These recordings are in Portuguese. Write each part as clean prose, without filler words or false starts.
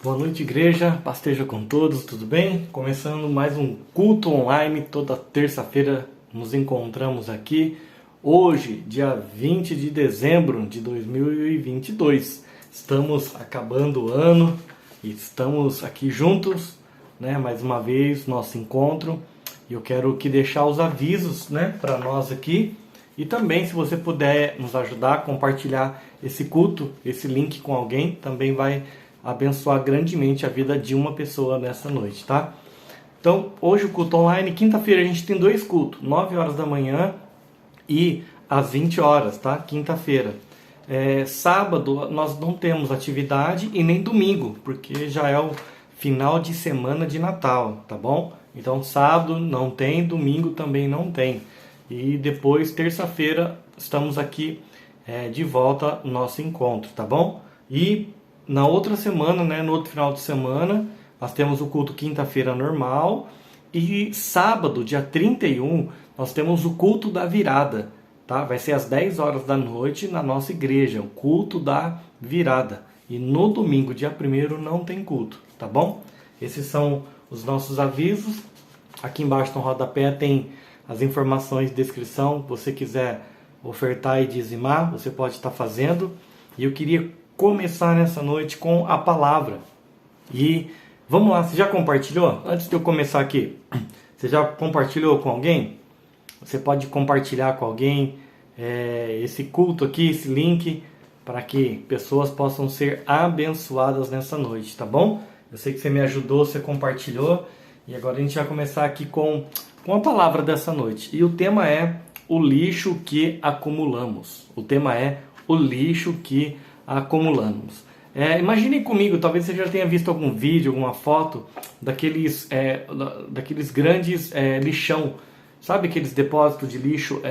Boa noite, igreja, paz esteja com todos, tudo bem? Começando mais um culto online, toda terça-feira nos encontramos aqui. Hoje, dia 20 de dezembro de 2022, estamos acabando o ano e estamos aqui juntos, né? Mais uma vez, nosso encontro. E eu quero deixar os avisos, né, para nós aqui. E também, se você puder nos ajudar a compartilhar esse culto, esse link com alguém, também vai abençoar grandemente a vida de uma pessoa nessa noite, tá? Então, hoje o culto online, quinta-feira a gente tem dois cultos, 9 horas da manhã e às 20 horas, tá? Quinta-feira. Sábado nós não temos atividade e nem domingo, porque já é o final de semana de Natal, tá bom? Então, sábado não tem, domingo também não tem. E depois, terça-feira, estamos aqui de volta no nosso encontro, tá bom? E na outra semana, né, no outro final de semana, nós temos o culto quinta-feira normal. E sábado, dia 31, nós temos o culto da virada, tá? Vai ser às 10 horas da noite na nossa igreja, o culto da virada. E no domingo, dia 1º, não tem culto, tá bom? Esses são os nossos avisos. Aqui embaixo no rodapé tem as informações de descrição. Se você quiser ofertar e dizimar, você pode estar fazendo. E eu queria começar nessa noite com a palavra. E vamos lá, você já compartilhou? Antes de eu começar aqui, você já compartilhou com alguém? Você pode compartilhar com alguém esse culto aqui, esse link, para que pessoas possam ser abençoadas nessa noite, tá bom? Eu sei que você me ajudou, você compartilhou. E agora a gente vai começar aqui com a palavra dessa noite. E o tema é o lixo que acumulamos. O tema é o lixo que acumulamos. Imagine comigo, talvez você já tenha visto algum vídeo, alguma foto daqueles grandes lixão. Sabe aqueles depósitos de lixo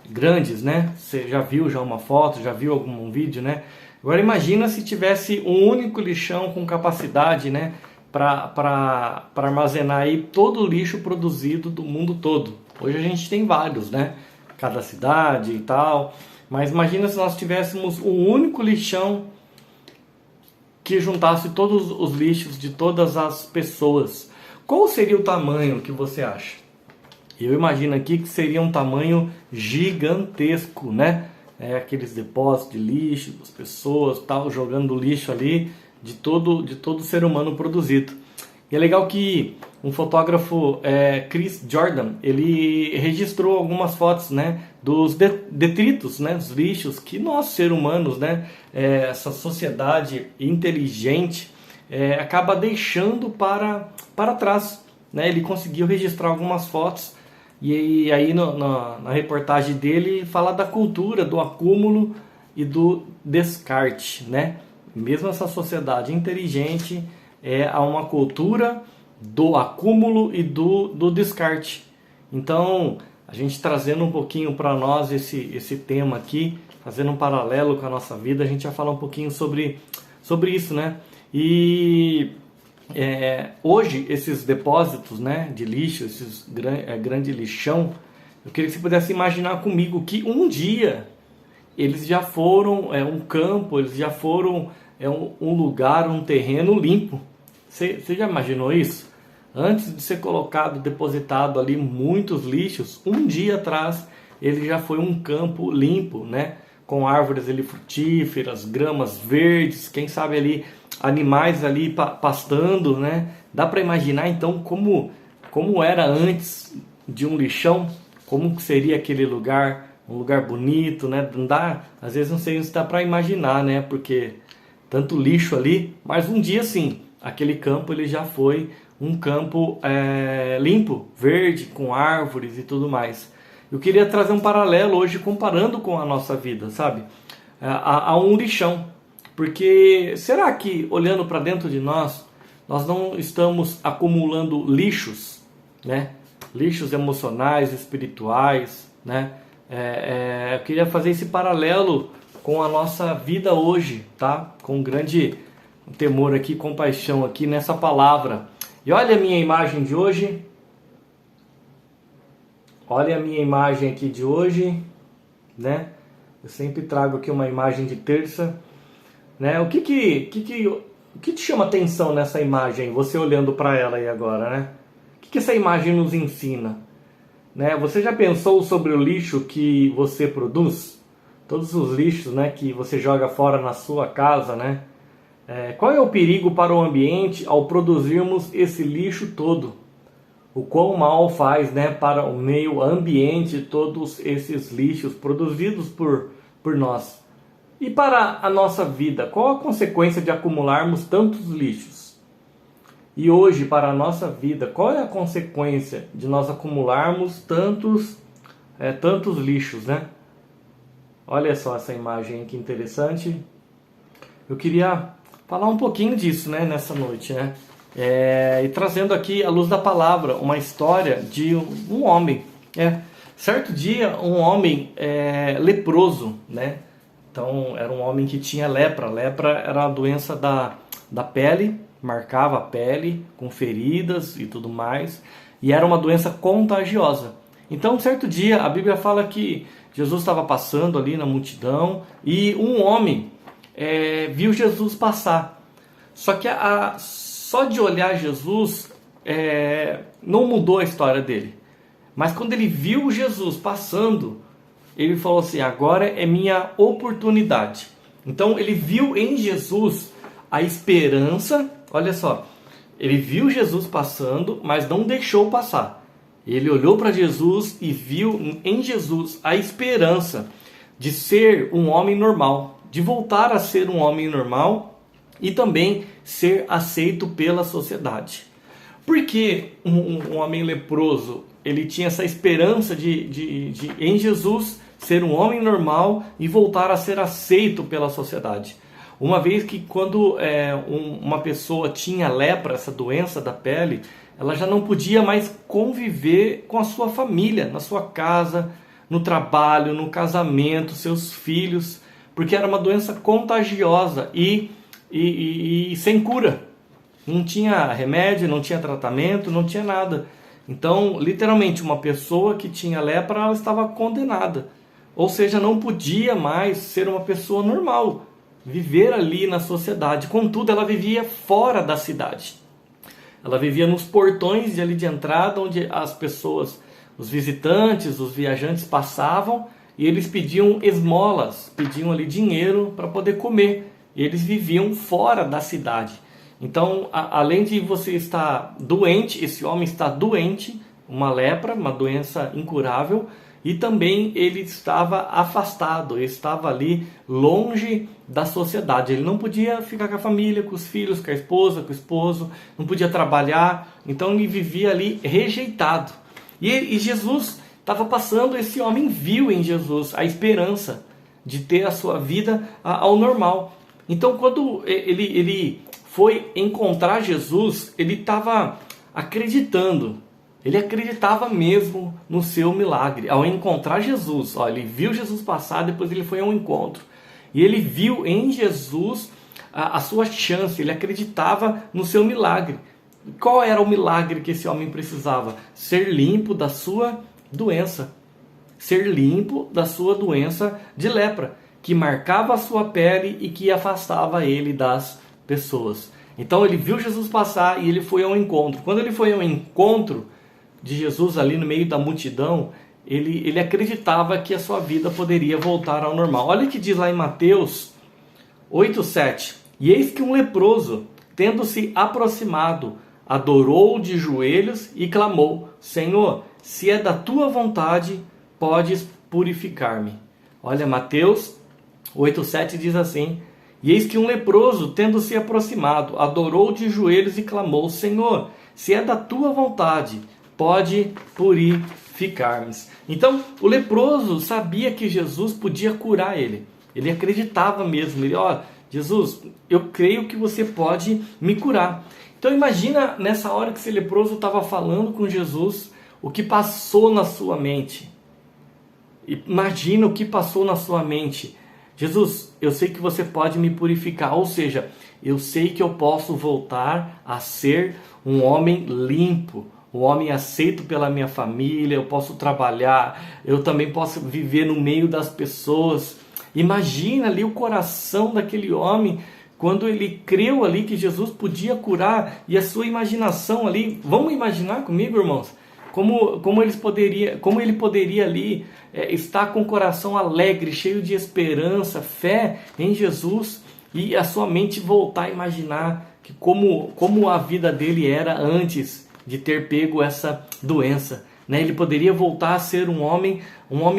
grandes, né? Você já viu uma foto, já viu algum vídeo, né? Agora imagina se tivesse um único lixão com capacidade, né, para armazenar aí todo o lixo produzido do mundo todo. Hoje a gente tem vários, né? Cada cidade e tal. Mas imagina se nós tivéssemos um único lixão que juntasse todos os lixos de todas as pessoas. Qual seria o tamanho que você acha? Eu imagino aqui que seria um tamanho gigantesco, né? Aqueles depósitos de lixo, as pessoas tal, jogando lixo ali de todo ser humano produzido. E é legal que um fotógrafo, Chris Jordan, ele registrou algumas fotos, né, dos detritos, né, dos lixos que nós, seres humanos, né, essa sociedade inteligente, acaba deixando para trás, né? Ele conseguiu registrar algumas fotos e aí na reportagem dele fala da cultura do acúmulo e do descarte, né? Mesmo essa sociedade inteligente há uma cultura do acúmulo e do descarte. Então, a gente trazendo um pouquinho para nós esse tema aqui, fazendo um paralelo com a nossa vida, a gente vai falar um pouquinho sobre isso, né? E hoje, esses depósitos, né, de lixo, esses grande lixão, eu queria que você pudesse imaginar comigo que um dia eles já foram um campo, eles já foram um lugar, um terreno limpo. Você já imaginou isso? Antes de ser colocado, depositado ali muitos lixos, um dia atrás ele já foi um campo limpo, né? Com árvores ali frutíferas, gramas verdes, quem sabe ali animais ali pastando, né? Dá para imaginar então como era antes de um lixão, como seria aquele lugar, um lugar bonito, né? Não dá, às vezes não sei se dá para imaginar, né? Porque tanto lixo ali, mas um dia sim, aquele campo ele já foi um campo limpo, verde, com árvores e tudo mais. Eu queria trazer um paralelo hoje comparando com a nossa vida, sabe? A um lixão. Porque será que olhando para dentro de nós não estamos acumulando lixos, né? Lixos emocionais, espirituais, né? Eu queria fazer esse paralelo com a nossa vida hoje, tá? Com grande temor aqui, compaixão aqui nessa palavra. E olha a minha imagem de hoje. Olha a minha imagem aqui de hoje, Eu sempre trago aqui uma imagem de terça, O que O que te chama atenção nessa imagem, você olhando para ela aí agora, né? O que essa imagem nos ensina? Né? Você já pensou sobre o lixo que você produz? Todos os lixos, né, que você joga fora na sua casa, né? Qual é o perigo para o ambiente ao produzirmos esse lixo todo? O quão mal faz, né, para o meio ambiente todos esses lixos produzidos por nós? E para a nossa vida, qual a consequência de acumularmos tantos lixos? E hoje, para a nossa vida, qual é a consequência de nós acumularmos tantos lixos, né? Olha só essa imagem que interessante. Eu queria falar um pouquinho disso, né, nessa noite, né? E trazendo aqui à luz da palavra uma história de um homem. Certo dia, um homem leproso, né? Então, era um homem que tinha lepra. Lepra era uma doença da pele, marcava a pele com feridas e tudo mais. E era uma doença contagiosa. Então, certo dia, a Bíblia fala que Jesus estava passando ali na multidão e um homem viu Jesus passar. Só que só de olhar Jesus não mudou a história dele. Mas quando ele viu Jesus passando, ele falou assim: agora é minha oportunidade. Então ele viu em Jesus a esperança. Olha só, ele viu Jesus passando, mas não deixou passar. Ele olhou para Jesus e viu em Jesus a esperança de ser um homem normal, de voltar a ser um homem normal e também ser aceito pela sociedade. Por que um homem leproso ele tinha essa esperança de em Jesus ser um homem normal e voltar a ser aceito pela sociedade? Uma vez que quando uma pessoa tinha lepra, essa doença da pele, ela já não podia mais conviver com a sua família, na sua casa, no trabalho, no casamento, seus filhos, porque era uma doença contagiosa e sem cura. Não tinha remédio, não tinha tratamento, não tinha nada. Então, literalmente, uma pessoa que tinha lepra, ela estava condenada. Ou seja, não podia mais ser uma pessoa normal, viver ali na sociedade. Contudo, ela vivia fora da cidade. Ela vivia nos portões de entrada, onde as pessoas, os visitantes, os viajantes passavam e eles pediam esmolas, pediam ali dinheiro para poder comer. E eles viviam fora da cidade. Então, além de você estar doente, esse homem está doente, uma lepra, uma doença incurável, e também ele estava afastado, ele estava ali longe da sociedade. Ele não podia ficar com a família, com os filhos, com a esposa, com o esposo, não podia trabalhar, então ele vivia ali rejeitado. E Jesus estava passando, esse homem viu em Jesus a esperança de ter a sua vida ao normal. Então, quando ele foi encontrar Jesus, ele estava acreditando. Ele acreditava mesmo no seu milagre. Ao encontrar Jesus, ele viu Jesus passar, depois ele foi ao encontro. E ele viu em Jesus a sua chance, ele acreditava no seu milagre. Qual era o milagre que esse homem precisava? Ser limpo da sua doença. Ser limpo da sua doença de lepra, que marcava a sua pele e que afastava ele das pessoas. Então ele viu Jesus passar e ele foi ao encontro. Quando ele foi ao encontro de Jesus ali no meio da multidão, ele acreditava que a sua vida poderia voltar ao normal. Olha o que diz lá em Mateus 8:7. E eis que um leproso, tendo-se aproximado, adorou de joelhos e clamou: Senhor, se é da tua vontade, podes purificar-me. Olha, Mateus 8:7 diz assim: E eis que um leproso, tendo-se aproximado, adorou de joelhos e clamou: Senhor, se é da tua vontade, pode purificar-me. Então, o leproso sabia que Jesus podia curar ele. Ele acreditava mesmo. Ele, Jesus, eu creio que você pode me curar. Então, imagina nessa hora que esse leproso estava falando com Jesus, o que passou na sua mente. Imagina o que passou na sua mente. Jesus, eu sei que você pode me purificar. Ou seja, eu sei que eu posso voltar a ser um homem limpo, um homem aceito pela minha família, eu posso trabalhar, eu também posso viver no meio das pessoas. Imagina ali o coração daquele homem quando ele creu ali que Jesus podia curar, e a sua imaginação ali, vamos imaginar comigo, irmãos, como ele poderia ali estar com o coração alegre, cheio de esperança, fé em Jesus, e a sua mente voltar a imaginar que como a vida dele era antes de ter pego essa doença. Né? Ele poderia voltar a ser um homem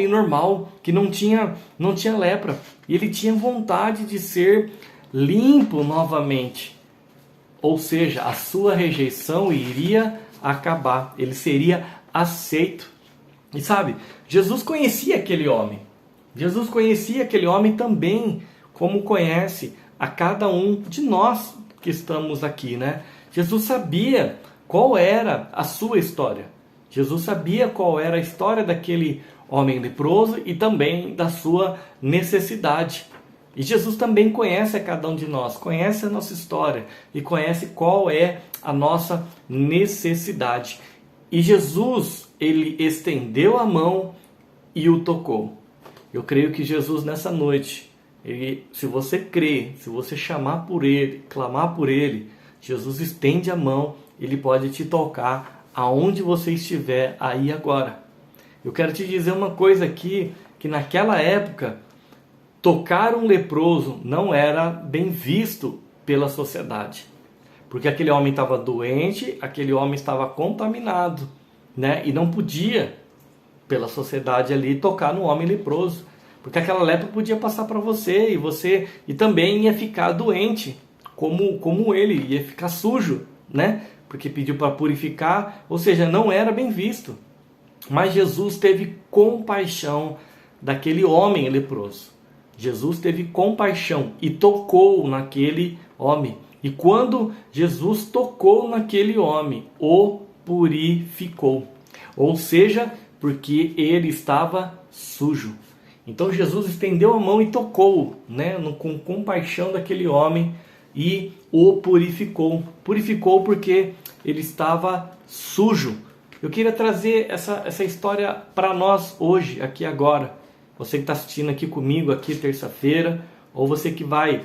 normal, que não tinha lepra. E ele tinha vontade de ser limpo novamente. Ou seja, a sua rejeição iria acabar. Ele seria aceito. E sabe, Jesus conhecia aquele homem. Jesus conhecia aquele homem também, como conhece a cada um de nós que estamos aqui, né? Jesus sabia qual era a sua história. Jesus sabia qual era a história daquele homem leproso e também da sua necessidade. E Jesus também conhece a cada um de nós, conhece a nossa história e conhece qual é a nossa necessidade. E Jesus, ele estendeu a mão e o tocou. Eu creio que Jesus nessa noite, se você crer, se você chamar por ele, clamar por ele, Jesus estende a mão, ele pode te tocar aonde você estiver aí agora. Eu quero te dizer uma coisa aqui, que naquela época, tocar um leproso não era bem visto pela sociedade. Porque aquele homem estava doente, aquele homem estava contaminado, né? E não podia, pela sociedade ali, tocar no homem leproso. Porque aquela lepra podia passar para você e também ia ficar doente, como ele, ia ficar sujo, né? Porque pediu para purificar, ou seja, não era bem visto. Mas Jesus teve compaixão daquele homem leproso. Jesus teve compaixão e tocou naquele homem. E quando Jesus tocou naquele homem, o purificou. Ou seja, porque ele estava sujo. Então Jesus estendeu a mão e tocou, né, com compaixão daquele homem e o purificou. Purificou porque ele estava sujo. Eu queria trazer essa história para nós hoje, aqui agora. Você que está assistindo aqui comigo, aqui terça-feira, ou você que vai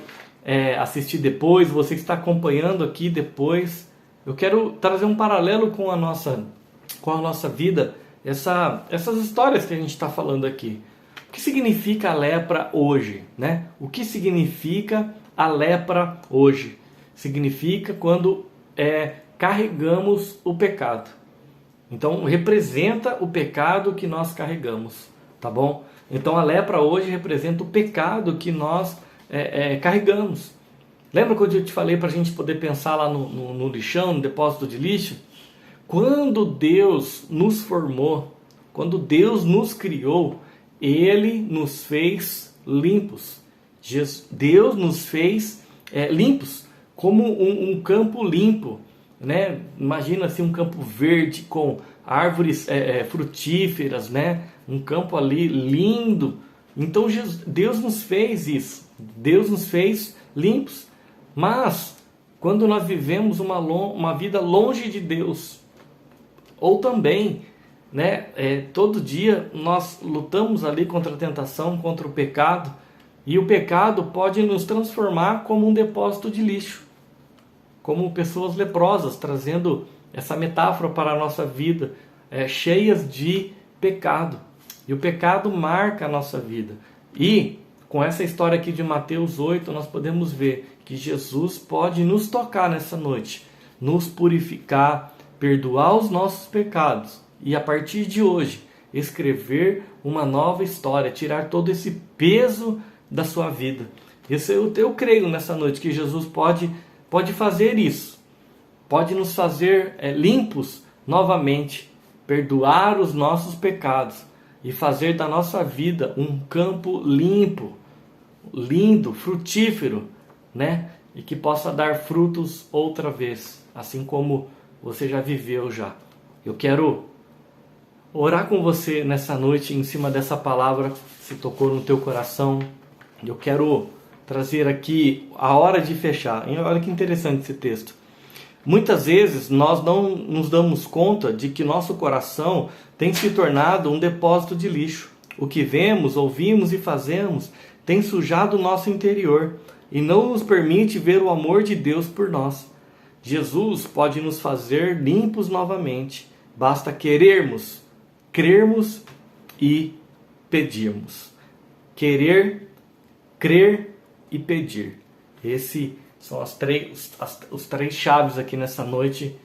assistir depois, você que está acompanhando aqui depois. Eu quero trazer um paralelo com a nossa vida, essas histórias que a gente está falando aqui. O que significa a lepra hoje, né? O que significa a lepra hoje? Significa quando carregamos o pecado. Então, representa o pecado que nós carregamos, tá bom? Então, a lepra hoje representa o pecado que nós carregamos. Lembra quando eu te falei para a gente poder pensar lá no lixão, no depósito de lixo? Quando Deus nos formou, quando Deus nos criou, Ele nos fez limpos. Deus nos fez limpos, como um campo limpo, né? Imagina assim um campo verde com árvores frutíferas, né? Um campo ali lindo. Então Deus nos fez isso. Deus nos fez limpos. Mas quando nós vivemos uma vida longe de Deus, ou também, né, todo dia nós lutamos ali contra a tentação, contra o pecado, e o pecado pode nos transformar como um depósito de lixo, como pessoas leprosas, trazendo essa metáfora para a nossa vida, cheias de pecado. E o pecado marca a nossa vida. E com essa história aqui de Mateus 8, nós podemos ver que Jesus pode nos tocar nessa noite, nos purificar, perdoar os nossos pecados e a partir de hoje escrever uma nova história, tirar todo esse peso da sua vida. Eu creio nessa noite que Jesus pode fazer isso, pode nos fazer limpos novamente, perdoar os nossos pecados e fazer da nossa vida um campo limpo, lindo, frutífero, né? E que possa dar frutos outra vez, assim como você já viveu já. Eu quero orar com você nessa noite em cima dessa palavra que se tocou no teu coração. Eu quero trazer aqui a hora de fechar. Olha que interessante esse texto. Muitas vezes nós não nos damos conta de que nosso coração tem se tornado um depósito de lixo. O que vemos, ouvimos e fazemos tem sujado o nosso interior. e não nos permite ver o amor de Deus por nós. Jesus pode nos fazer limpos novamente. Basta querermos, crermos e pedirmos. Querer, crer e pedir. Esses são os três chaves aqui nessa noite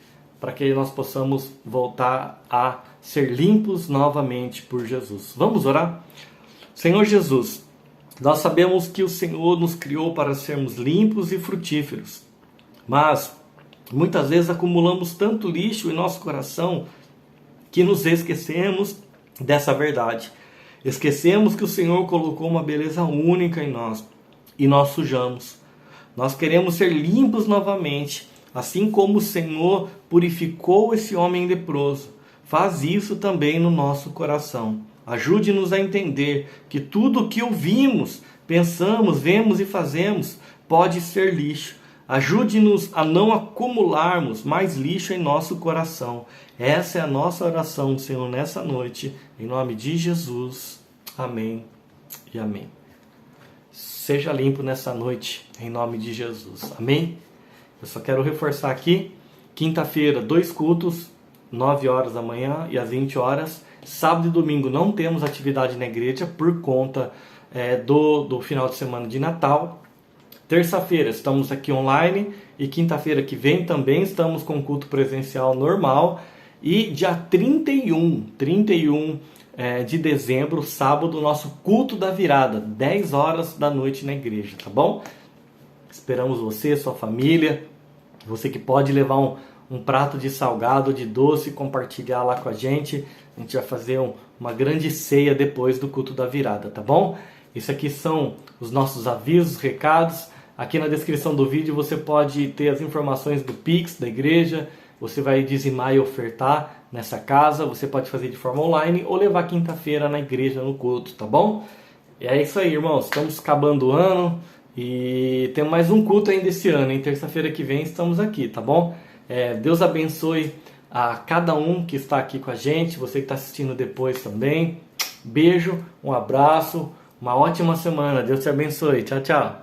para que nós possamos voltar a ser limpos novamente por Jesus. Vamos orar? Senhor Jesus, nós sabemos que o Senhor nos criou para sermos limpos e frutíferos, mas muitas vezes acumulamos tanto lixo em nosso coração que nos esquecemos dessa verdade. Esquecemos que o Senhor colocou uma beleza única em nós e nós sujamos. Nós queremos ser limpos novamente, assim como o Senhor purificou esse homem leproso. Faz isso também no nosso coração. Ajude-nos a entender que tudo o que ouvimos, pensamos, vemos e fazemos pode ser lixo. Ajude-nos a não acumularmos mais lixo em nosso coração. Essa é a nossa oração, Senhor, nessa noite. Em nome de Jesus. Amém e amém. Seja limpo nessa noite, em nome de Jesus. Amém? Eu só quero reforçar aqui, quinta-feira, 2 cultos, 9 horas da manhã e às 20 horas. Sábado e domingo não temos atividade na igreja por conta do final de semana de Natal. Terça-feira estamos aqui online e quinta-feira que vem também estamos com culto presencial normal. E dia 31 de dezembro, sábado, nosso culto da virada, 10 horas da noite na igreja, tá bom? Esperamos você, sua família, você que pode levar um prato de salgado, de doce, compartilhar lá com a gente. A gente vai fazer uma grande ceia depois do culto da virada, tá bom? Isso aqui são os nossos avisos, recados. Aqui na descrição do vídeo você pode ter as informações do Pix da igreja. Você vai dizimar e ofertar nessa casa. Você pode fazer de forma online ou levar quinta-feira na igreja no culto, tá bom? E é isso aí, irmãos. Estamos acabando o ano e tem mais um culto ainda esse ano, hein? Terça-feira que vem estamos aqui, tá bom? Deus abençoe a cada um que está aqui com a gente. Você que está assistindo depois também. Beijo, um abraço, uma ótima semana. Deus te abençoe. Tchau, tchau.